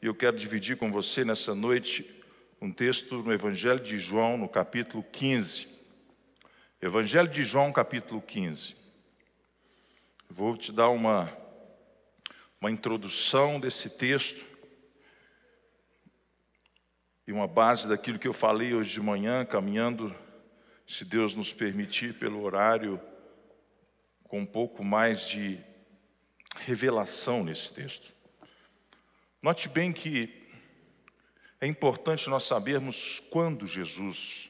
e eu quero dividir com você nessa noite um texto no Evangelho de João, no capítulo 15. Evangelho de João, capítulo 15. Vou te dar uma introdução desse texto e uma base daquilo que eu falei hoje de manhã, caminhando, se Deus nos permitir, pelo horário, com um pouco mais de revelação nesse texto. Note bem que é importante nós sabermos quando Jesus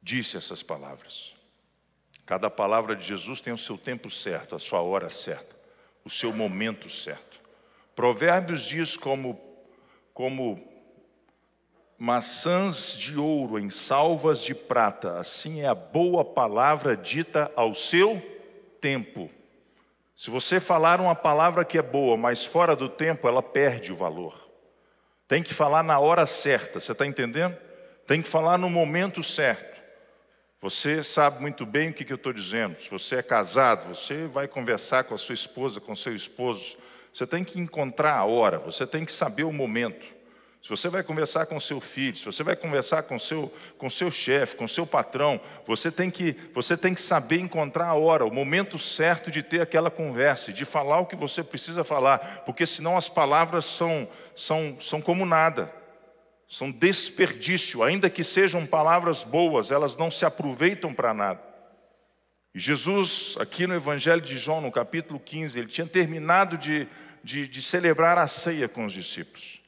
disse essas palavras. Cada palavra de Jesus tem o seu tempo certo, a sua hora certa, o seu momento certo. Provérbios diz como maçãs de ouro em salvas de prata, assim é a boa palavra dita ao seu tempo. Se você falar uma palavra que é boa, mas fora do tempo, ela perde o valor. Tem que falar na hora certa, você está entendendo? Tem que falar no momento certo. Você sabe muito bem o que eu estou dizendo. Se você é casado, você vai conversar com a sua esposa, com o seu esposo. Você tem que encontrar a hora, você tem que saber o momento. Se você vai conversar com o seu filho, se você vai conversar com o seu chefe, com o seu patrão, você tem que saber encontrar a hora, o momento certo de ter aquela conversa, de falar o que você precisa falar, porque senão as palavras são como nada, são desperdício, ainda que sejam palavras boas, elas não se aproveitam para nada. E Jesus, aqui no Evangelho de João, no capítulo 15, ele tinha terminado de celebrar a ceia com os discípulos.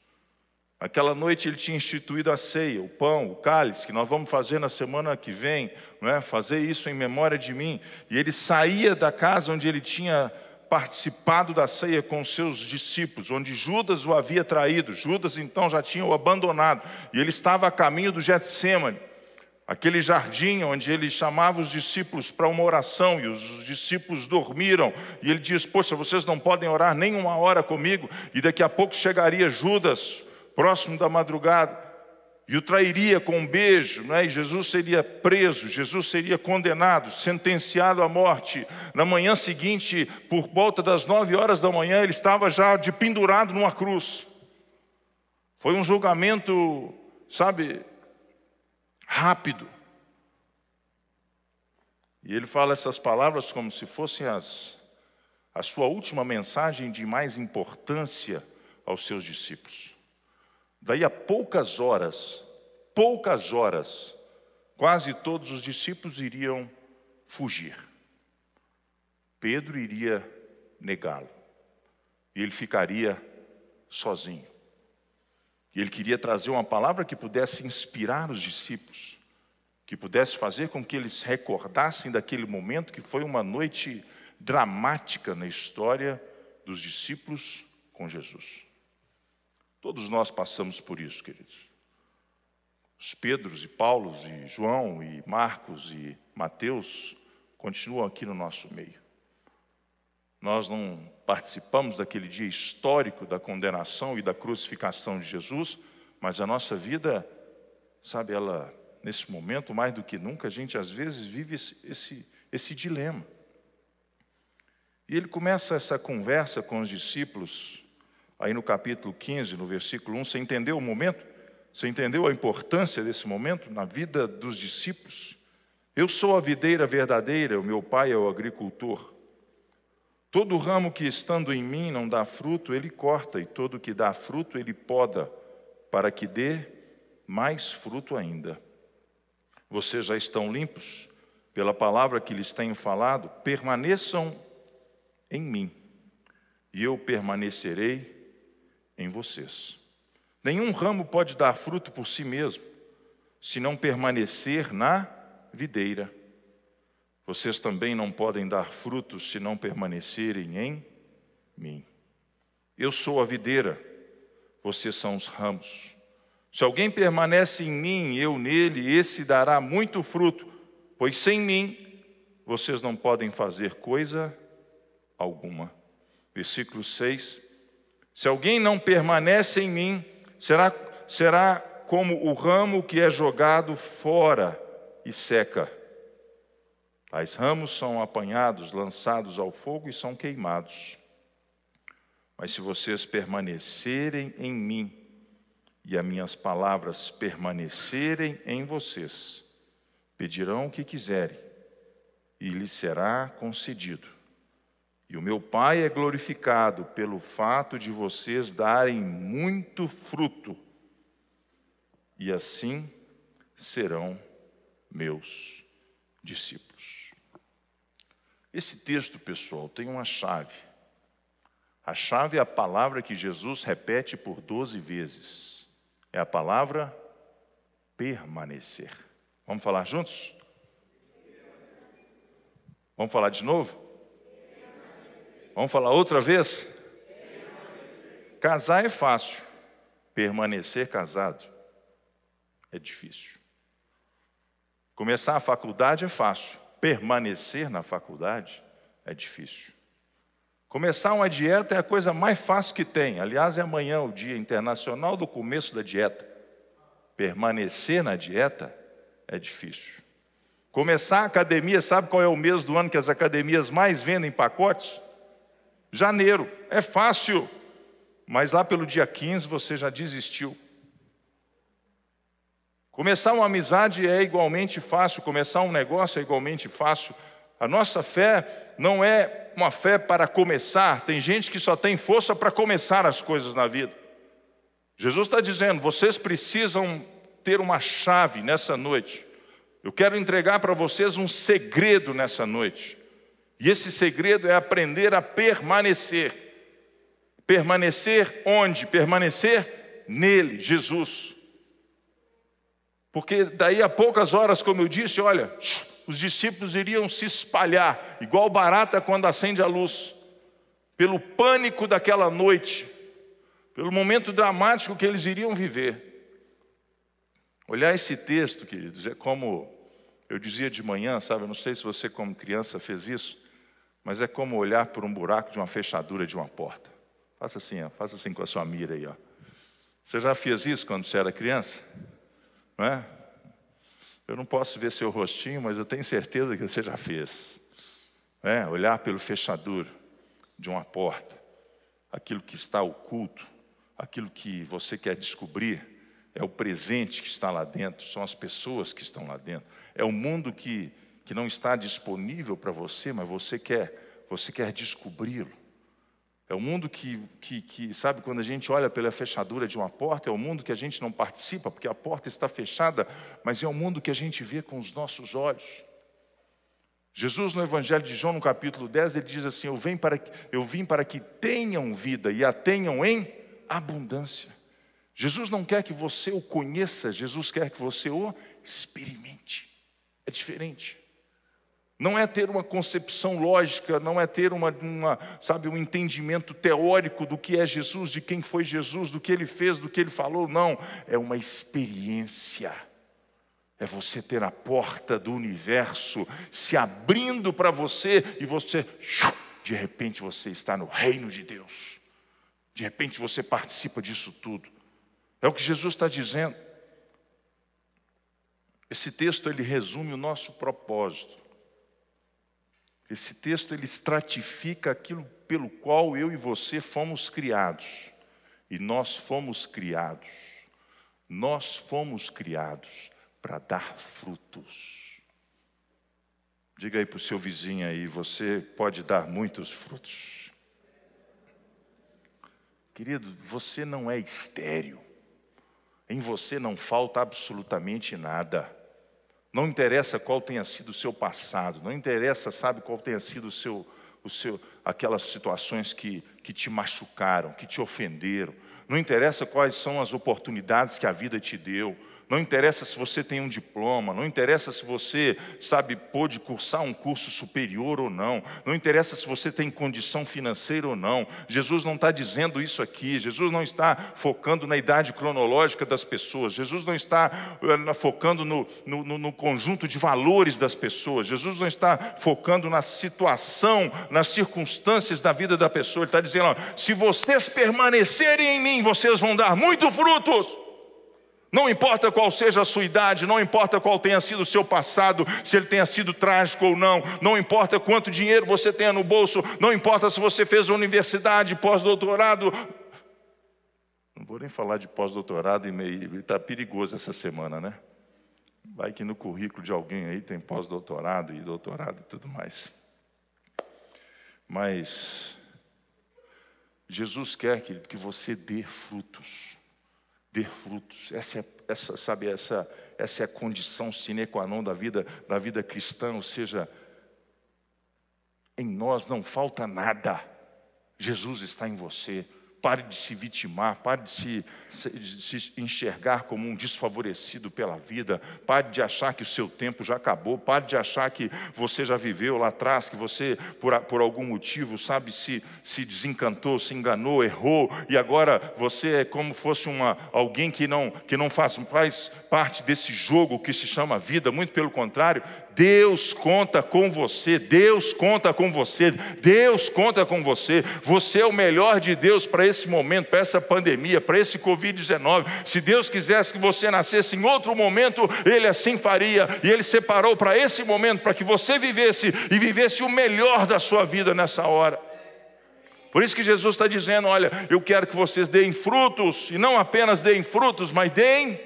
Aquela noite ele tinha instituído a ceia, o pão, o cálice, que nós vamos fazer na semana que vem, não é? Fazer isso em memória de mim. E ele saía da casa onde ele tinha participado da ceia com os seus discípulos, onde Judas o havia traído. Judas então já tinha o abandonado. E ele estava a caminho do Getsêmani, aquele jardim onde ele chamava os discípulos para uma oração, e os discípulos dormiram. E ele diz: poxa, vocês não podem orar nem uma hora comigo? E daqui a pouco chegaria Judas, próximo da madrugada, e o trairia com um beijo, né? E Jesus seria preso, Jesus seria condenado, sentenciado à morte. Na manhã seguinte, por volta das 9 horas da manhã, ele estava já de pendurado numa cruz. Foi um julgamento, sabe, rápido. E ele fala essas palavras como se fossem a sua última mensagem de mais importância aos seus discípulos. Daí a poucas horas, quase todos os discípulos iriam fugir. Pedro iria negá-lo. E ele ficaria sozinho. E ele queria trazer uma palavra que pudesse inspirar os discípulos, que pudesse fazer com que eles recordassem daquele momento que foi uma noite dramática na história dos discípulos com Jesus. Todos nós passamos por isso, queridos. Os Pedros e Paulos e João e Marcos e Mateus continuam aqui no nosso meio. Nós não participamos daquele dia histórico da condenação e da crucificação de Jesus, mas a nossa vida, sabe, ela, nesse momento, mais do que nunca, a gente às vezes vive esse dilema. E ele começa essa conversa com os discípulos, aí no capítulo 15, no versículo 1, você entendeu o momento? Você entendeu a importância desse momento na vida dos discípulos? Eu sou a videira verdadeira, o meu pai é o agricultor. Todo ramo que estando em mim não dá fruto, ele corta, e todo que dá fruto, ele poda, para que dê mais fruto ainda. Vocês já estão limpos pela palavra que lhes tenho falado, permaneçam em mim, e eu permanecerei em vocês. Nenhum ramo pode dar fruto por si mesmo, se não permanecer na videira. Vocês também não podem dar frutos se não permanecerem em mim. Eu sou a videira, vocês são os ramos. Se alguém permanece em mim, eu nele, esse dará muito fruto, pois sem mim vocês não podem fazer coisa alguma. Versículo 6. Se alguém não permanece em mim, será como o ramo que é jogado fora e seca. Tais ramos são apanhados, lançados ao fogo e são queimados. Mas se vocês permanecerem em mim, e as minhas palavras permanecerem em vocês, pedirão o que quiserem, e lhes será concedido. E o meu Pai é glorificado pelo fato de vocês darem muito fruto, e assim serão meus discípulos. Esse texto, pessoal, tem uma chave. A chave é a palavra que Jesus repete por 12 vezes. É a palavra permanecer. Vamos falar juntos? Vamos falar de novo? Vamos falar outra vez? Casar é fácil. Permanecer casado é difícil. Começar a faculdade é fácil. Permanecer na faculdade é difícil. Começar uma dieta é a coisa mais fácil que tem. Aliás, é amanhã o Dia Internacional do começo da dieta. Permanecer na dieta é difícil. Começar a academia, sabe qual é o mês do ano que as academias mais vendem pacotes? Janeiro. É fácil. Mas lá pelo dia 15 você já desistiu. Começar uma amizade é igualmente fácil, começar um negócio é igualmente fácil. A nossa fé não é uma fé para começar. Tem gente que só tem força para começar as coisas na vida. Jesus está dizendo, vocês precisam ter uma chave nessa noite. Eu quero entregar para vocês um segredo nessa noite. E esse segredo é aprender a permanecer. Permanecer onde? Permanecer nele, Jesus. Porque daí a poucas horas, como eu disse, olha, os discípulos iriam se espalhar, igual barata quando acende a luz, pelo pânico daquela noite, pelo momento dramático que eles iriam viver. Olhar esse texto, queridos, é como eu dizia de manhã, sabe, eu não sei se você como criança fez isso, mas é como olhar por um buraco de uma fechadura de uma porta. Faça assim com a sua mira aí, ó. Você já fez isso quando você era criança? Não é? Eu não posso ver seu rostinho, mas eu tenho certeza que você já fez. Olhar pelo fechadura de uma porta, aquilo que está oculto, aquilo que você quer descobrir, é o presente que está lá dentro, são as pessoas que estão lá dentro. É o mundo que não está disponível para você, mas você quer descobri-lo. É o mundo que, sabe, quando a gente olha pela fechadura de uma porta, é o mundo que a gente não participa, porque a porta está fechada, mas é o mundo que a gente vê com os nossos olhos. Jesus, no Evangelho de João, no capítulo 10, ele diz assim, eu vim para que tenham vida e a tenham em abundância. Jesus não quer que você o conheça, Jesus quer que você o experimente. É diferente. Não é ter uma concepção lógica, não é ter um entendimento teórico do que é Jesus, de quem foi Jesus, do que ele fez, do que ele falou, não. É uma experiência. É você ter a porta do universo se abrindo para você e você, de repente você está no reino de Deus. De repente você participa disso tudo. É o que Jesus está dizendo. Esse texto ele resume o nosso propósito. Esse texto ele estratifica aquilo pelo qual eu e você fomos criados. E nós fomos criados para dar frutos. Diga aí para o seu vizinho aí, você pode dar muitos frutos. Querido, você não é estéril. Em você não falta absolutamente nada. Não interessa qual tenha sido o seu passado, não interessa, sabe, qual tenha sido aquelas situações que te machucaram, que te ofenderam. Não interessa quais são as oportunidades que a vida te deu. Não interessa se você tem um diploma, não interessa se você, sabe, pôde cursar um curso superior ou não. Não interessa se você tem condição financeira ou não. Jesus não está dizendo isso aqui. Jesus não está focando na idade cronológica das pessoas. Jesus não está focando no conjunto de valores das pessoas. Jesus não está focando na situação, nas circunstâncias da vida da pessoa. Ele está dizendo, ó, se vocês permanecerem em mim, vocês vão dar muitos frutos. Não importa qual seja a sua idade, não importa qual tenha sido o seu passado, se ele tenha sido trágico ou não, não importa quanto dinheiro você tenha no bolso, não importa se você fez universidade, pós-doutorado, Não vou nem falar de pós-doutorado, e está perigoso essa semana, né? Vai que no currículo de alguém aí tem pós-doutorado e doutorado e tudo mais. Mas Jesus quer, querido, que você dê frutos. Dê frutos. Essa é a condição sine qua non da vida cristã, ou seja, em nós não falta nada. Jesus está em você. Pare de se vitimar, pare de se enxergar como um desfavorecido pela vida, pare de achar que o seu tempo já acabou, pare de achar que você já viveu lá atrás, que você, por algum motivo, sabe, se desencantou, se enganou, errou, e agora você é como fosse alguém que não faz parte desse jogo que se chama vida. Muito pelo contrário, Deus conta com você, Deus conta com você, Deus conta com você. Você é o melhor de Deus para esse momento, para essa pandemia, para esse Covid-19. Se Deus quisesse que você nascesse em outro momento, Ele assim faria. E Ele separou para esse momento, para que você vivesse e vivesse o melhor da sua vida nessa hora. Por isso que Jesus está dizendo, olha, eu quero que vocês deem frutos, e não apenas deem frutos, mas deem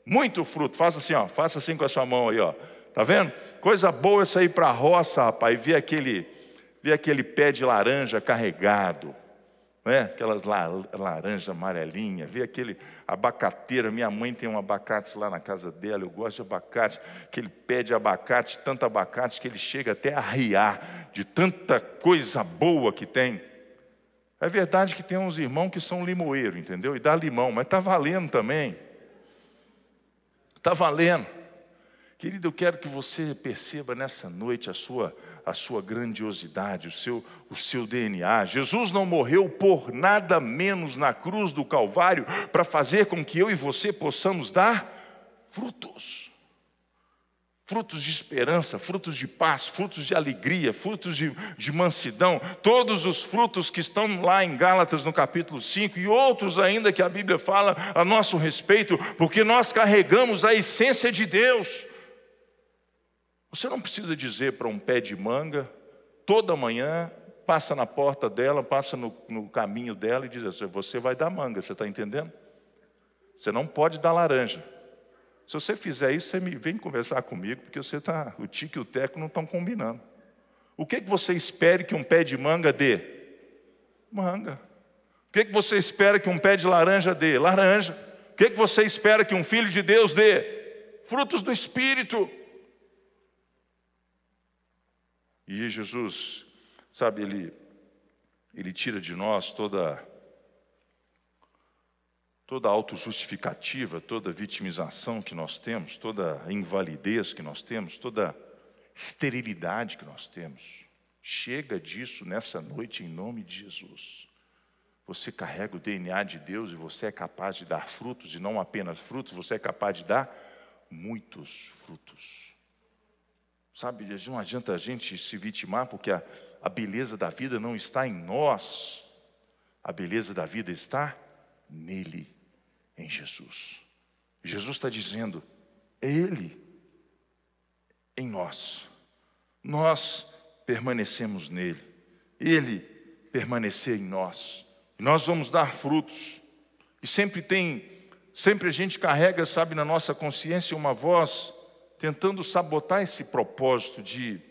muito fruto. Faça assim, ó, faça assim com a sua mão aí, ó. Tá vendo? Coisa boa é sair para a roça, rapaz, e ver aquele pé de laranja carregado, né? Aquelas laranja amarelinha, ver aquele abacateira. Minha mãe tem um abacate lá na casa dela, eu gosto de abacate, aquele pé de abacate, tanto abacate que ele chega até a arriar, de tanta coisa boa que tem. É verdade que tem uns irmãos que são limoeiro, entendeu? E dá limão, mas está valendo também. Está valendo. Querido, eu quero que você perceba nessa noite a sua grandiosidade, o seu DNA. Jesus não morreu por nada menos na cruz do Calvário para fazer com que eu e você possamos dar frutos. Frutos de esperança, frutos de paz, frutos de alegria, frutos de mansidão. Todos os frutos que estão lá em Gálatas no capítulo 5 e outros ainda que a Bíblia fala a nosso respeito, porque nós carregamos a essência de Deus. Você não precisa dizer para um pé de manga, toda manhã, passa na porta dela, passa no caminho dela e diz assim, você vai dar manga, você está entendendo? Você não pode dar laranja. Se você fizer isso, você vem conversar comigo, porque o tico e o teco não estão combinando. O que você espera que um pé de manga dê? Manga. O que você espera que um pé de laranja dê? Laranja. O que você espera que um filho de Deus dê? Frutos do Espírito. E Jesus, sabe, ele tira de nós toda a autojustificativa, toda a vitimização que nós temos, toda a invalidez que nós temos, toda a esterilidade que nós temos. Chega disso nessa noite em nome de Jesus. Você carrega o DNA de Deus e você é capaz de dar frutos, e não apenas frutos, você é capaz de dar muitos frutos. Sabe, não adianta a gente se vitimar, porque a beleza da vida não está em nós. A beleza da vida está nele, em Jesus. Jesus está dizendo, é Ele em nós. Nós permanecemos nele. Ele permanecer em nós. E nós vamos dar frutos. E sempre a gente carrega, sabe, na nossa consciência uma voz tentando sabotar esse propósito de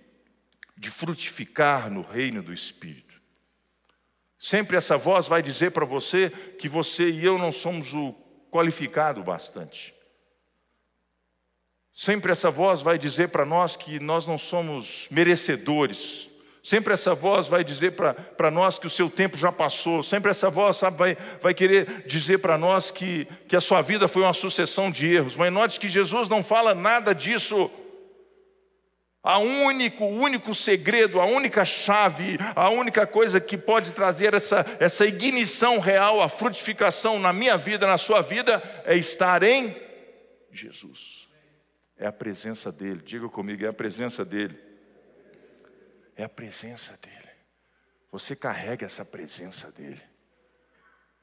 frutificar no reino do Espírito. Sempre essa voz vai dizer para você que você e eu não somos o qualificado bastante. Sempre essa voz vai dizer para nós que nós não somos merecedores. Sempre essa voz vai dizer para nós que o seu tempo já passou. Sempre essa voz, sabe, vai querer dizer para nós que a sua vida foi uma sucessão de erros. Mas note que Jesus não fala nada disso. O único segredo, a única chave, a única coisa que pode trazer essa ignição real, a frutificação na minha vida, na sua vida, é estar em Jesus. É a presença dEle. Diga comigo, é a presença dEle. É a presença dEle. Você carrega essa presença dEle.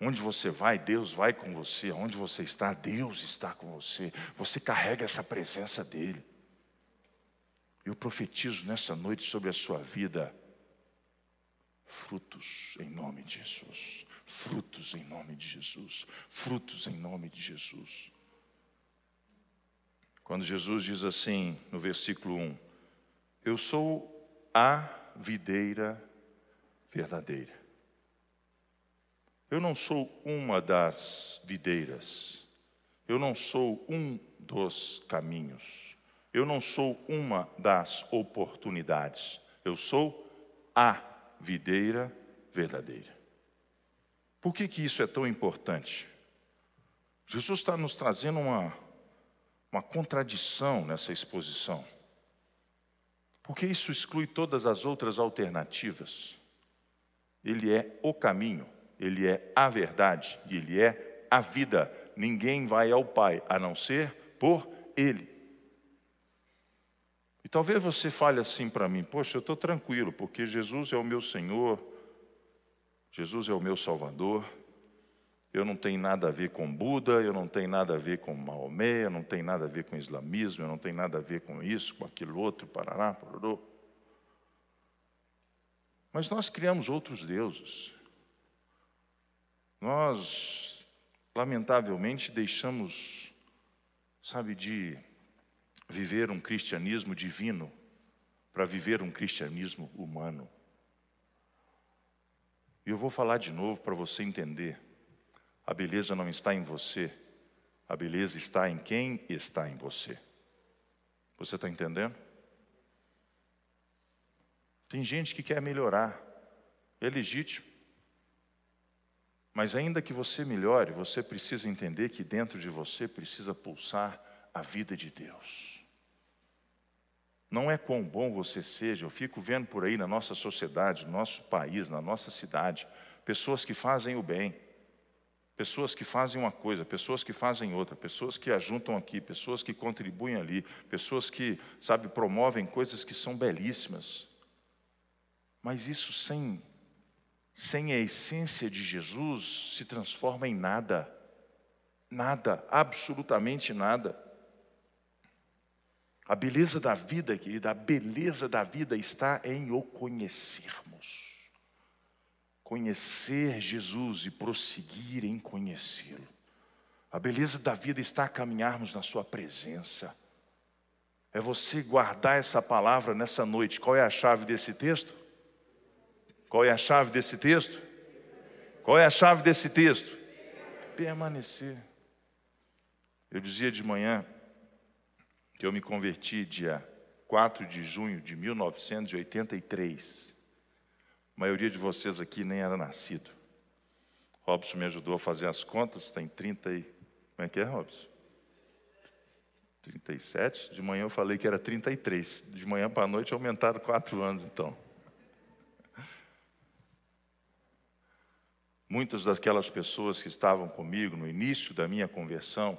Onde você vai, Deus vai com você. Onde você está, Deus está com você. Você carrega essa presença dEle. Eu profetizo nessa noite sobre a sua vida frutos em nome de Jesus. Frutos frutos em nome de Jesus. Frutos em nome de Jesus. Quando Jesus diz assim, no versículo 1, eu sou a videira verdadeira. Eu não sou uma das videiras. Eu não sou um dos caminhos. Eu não sou uma das oportunidades. Eu sou a videira verdadeira. Por que isso é tão importante? Jesus está nos trazendo uma contradição nessa exposição. Porque isso exclui todas as outras alternativas. Ele é o caminho, Ele é a verdade e Ele é a vida. Ninguém vai ao Pai a não ser por Ele. E talvez você fale assim para mim, poxa, eu estou tranquilo, porque Jesus é o meu Senhor, Jesus é o meu Salvador, eu não tenho nada a ver com Buda, eu não tenho nada a ver com Maomé, eu não tenho nada a ver com islamismo, eu não tenho nada a ver com isso, com aquilo outro, parará, parará. Mas nós criamos outros deuses. Nós, lamentavelmente, deixamos, de viver um cristianismo divino para viver um cristianismo humano. E eu vou falar de novo para você entender. A beleza não está em você, a beleza está em quem está em você. Você está entendendo? Tem gente que quer melhorar, é legítimo. Mas ainda que você melhore, você precisa entender que dentro de você precisa pulsar a vida de Deus. Não é quão bom você seja, eu fico vendo por aí na nossa sociedade, no nosso país, na nossa cidade, pessoas que fazem o bem. Pessoas que fazem uma coisa, pessoas que fazem outra, pessoas que ajuntam aqui, pessoas que contribuem ali, pessoas que, promovem coisas que são belíssimas. Mas isso sem a essência de Jesus se transforma em nada. Nada, absolutamente nada. A beleza da vida, querida, a beleza da vida está em o conhecermos. Conhecer Jesus e prosseguir em conhecê-lo. A beleza da vida está a caminharmos na sua presença. É você guardar essa palavra nessa noite. Qual é a chave desse texto? Qual é a chave desse texto? Qual é a chave desse texto? Permanecer. Eu dizia de manhã que eu me converti dia 4 de junho de 1983. A maioria de vocês aqui nem era nascido. Robson me ajudou a fazer as contas, tem 30 e... Como é que é, Robson? 37? De manhã eu falei que era 33. De manhã para a noite aumentaram 4 anos, então. Muitas daquelas pessoas que estavam comigo no início da minha conversão,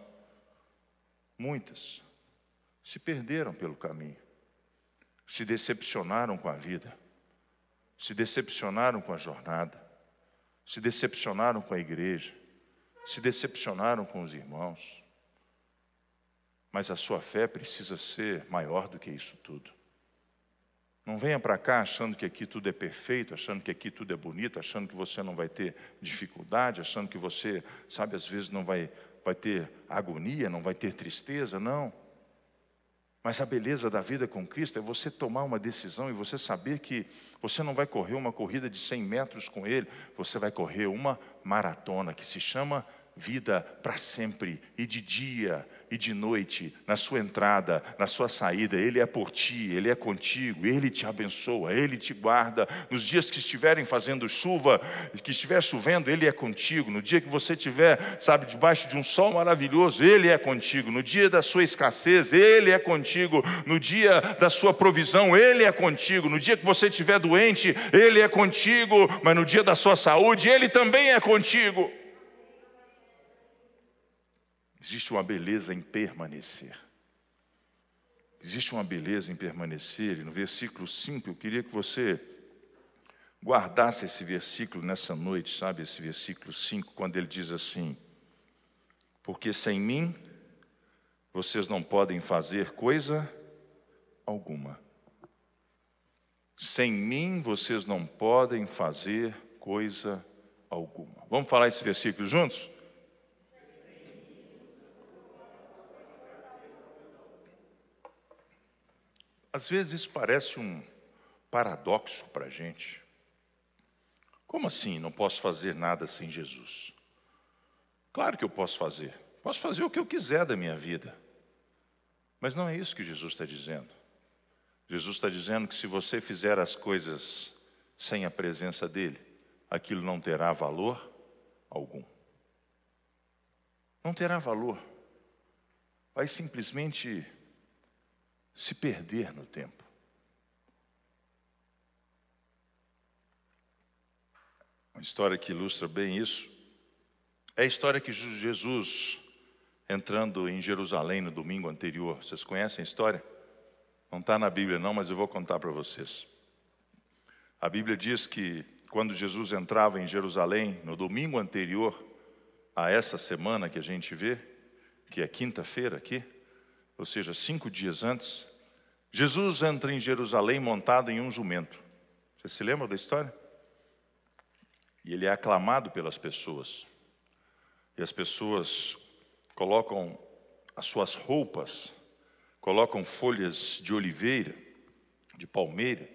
muitas se perderam pelo caminho, se decepcionaram com a vida, se decepcionaram com a jornada, se decepcionaram com a igreja, se decepcionaram com os irmãos. Mas a sua fé precisa ser maior do que isso tudo. Não venha para cá achando que aqui tudo é perfeito, achando que aqui tudo é bonito, achando que você não vai ter dificuldade, achando que você, às vezes não vai ter agonia, não vai ter tristeza, não. Mas a beleza da vida com Cristo é você tomar uma decisão e você saber que você não vai correr uma corrida de 100 metros com Ele, você vai correr uma maratona que se chama vida para sempre, e de dia e de noite, na sua entrada, na sua saída. Ele é por ti, Ele é contigo, Ele te abençoa, Ele te guarda. Nos dias que estiverem fazendo chuva, que estiver chovendo, Ele é contigo. No dia que você estiver, debaixo de um sol maravilhoso, Ele é contigo. No dia da sua escassez, Ele é contigo. No dia da sua provisão, Ele é contigo. No dia que você estiver doente, Ele é contigo. Mas no dia da sua saúde, Ele também é contigo. Existe uma beleza em permanecer. Existe uma beleza em permanecer. E no versículo 5, eu queria que você guardasse esse versículo nessa noite, esse versículo 5, quando ele diz assim: porque sem mim, vocês não podem fazer coisa alguma. Sem mim, vocês não podem fazer coisa alguma. Vamos falar esse versículo juntos? Às vezes isso parece um paradoxo para a gente. Como assim não posso fazer nada sem Jesus? Claro que eu posso fazer. Posso fazer o que eu quiser da minha vida. Mas não é isso que Jesus está dizendo. Jesus está dizendo que se você fizer as coisas sem a presença dEle, aquilo não terá valor algum. Não terá valor. Vai simplesmente se perder no tempo. Uma história que ilustra bem isso é a história que Jesus entrando em Jerusalém no domingo anterior. Vocês conhecem a história? Não está na Bíblia não, mas eu vou contar para vocês. A Bíblia diz que quando Jesus entrava em Jerusalém no domingo anterior a essa semana que a gente vê, que é quinta-feira aqui, ou seja, 5 dias antes, Jesus entra em Jerusalém montado em um jumento. Você se lembra da história? E ele é aclamado pelas pessoas. E as pessoas colocam as suas roupas, colocam folhas de oliveira, de palmeira,